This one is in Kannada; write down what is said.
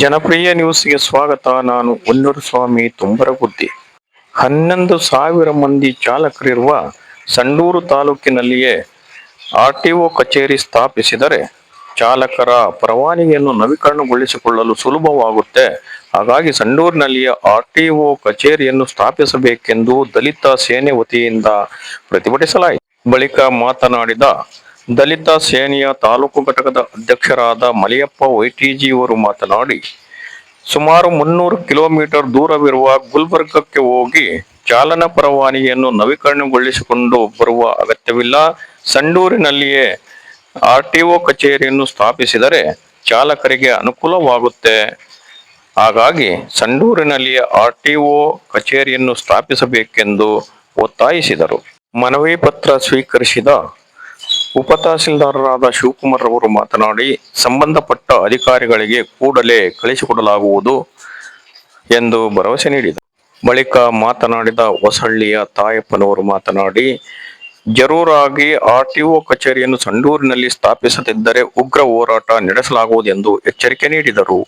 ಜನಪ್ರಿಯ ನ್ಯೂಸ್ಗೆ ಸ್ವಾಗತ. ನಾನು ಹೊನ್ನೂರು ಸ್ವಾಮಿ ತುಂಬರಗುದ್ದಿ. 11,000 ಮಂದಿ ಚಾಲಕರಿರುವ ಸಂಡೂರು ತಾಲೂಕಿನಲ್ಲಿಯೇ ಆರ್ಟಿಒ ಕಚೇರಿ ಸ್ಥಾಪಿಸಿದರೆ ಚಾಲಕರ ಪರವಾನಗಿಯನ್ನು ನವೀಕರಣಗೊಳಿಸಿಕೊಳ್ಳಲು ಸುಲಭವಾಗುತ್ತೆ. ಹಾಗಾಗಿ ಸಂಡೂರಿನಲ್ಲಿಯೇ ಆರ್ಟಿಒ ಕಚೇರಿಯನ್ನು ಸ್ಥಾಪಿಸಬೇಕೆಂದು ದಲಿತ ಸೇನೆ ವತಿಯಿಂದ ಪ್ರತಿಭಟಿಸಲಾಯಿತು. ಬಳಿಕ ಮಾತನಾಡಿದ ದಲಿತ ಸೇನೆಯ ತಾಲೂಕು ಘಟಕದ ಅಧ್ಯಕ್ಷರಾದ ಮಲಿಯಪ್ಪ ವೈಟಿಜಿಯವರು ಮಾತನಾಡಿ, ಸುಮಾರು 300 ಕಿಲೋಮೀಟರ್ ದೂರವಿರುವ ಗುಲ್ಬರ್ಗಕ್ಕೆ ಹೋಗಿ ಚಾಲನಾ ಪರವಾನಗಿಯನ್ನು ನವೀಕರಣಗೊಳಿಸಿಕೊಂಡು ಬರುವ ಅಗತ್ಯವಿಲ್ಲ. ಸಂಡೂರಿನಲ್ಲಿಯೇ ಆರ್ಟಿಒ ಕಚೇರಿಯನ್ನು ಸ್ಥಾಪಿಸಿದರೆ ಚಾಲಕರಿಗೆ ಅನುಕೂಲವಾಗುತ್ತೆ. ಹಾಗಾಗಿ ಸಂಡೂರಿನಲ್ಲಿಯೇ ಆರ್ಟಿಒ ಕಚೇರಿಯನ್ನು ಸ್ಥಾಪಿಸಬೇಕೆಂದು ಒತ್ತಾಯಿಸಿದರು. ಮನವಿ ಪತ್ರ ಸ್ವೀಕರಿಸಿದ ಉಪತಹಸೀಲ್ದಾರರಾದ ಶಿವಕುಮಾರ್ ಅವರು ಮಾತನಾಡಿ, ಸಂಬಂಧಪಟ್ಟ ಅಧಿಕಾರಿಗಳಿಗೆ ಕೂಡಲೇ ಕಳಿಸಿಕೊಡಲಾಗುವುದು ಎಂದು ಭರವಸೆ ನೀಡಿದರು. ಬಳಿಕ ಮಾತನಾಡಿದ ಹೊಸಹಳ್ಳಿಯ ತಾಯಪ್ಪನವರು ಮಾತನಾಡಿ, ಜರೂರಾಗಿ ಆರ್ಟಿಒ ಕಚೇರಿಯನ್ನು ಸಂಡೂರಿನಲ್ಲಿ ಸ್ಥಾಪಿಸದಿದ್ದರೆ ಉಗ್ರ ಹೋರಾಟ ನಡೆಸಲಾಗುವುದು ಎಂದು ಎಚ್ಚರಿಕೆ ನೀಡಿದರು.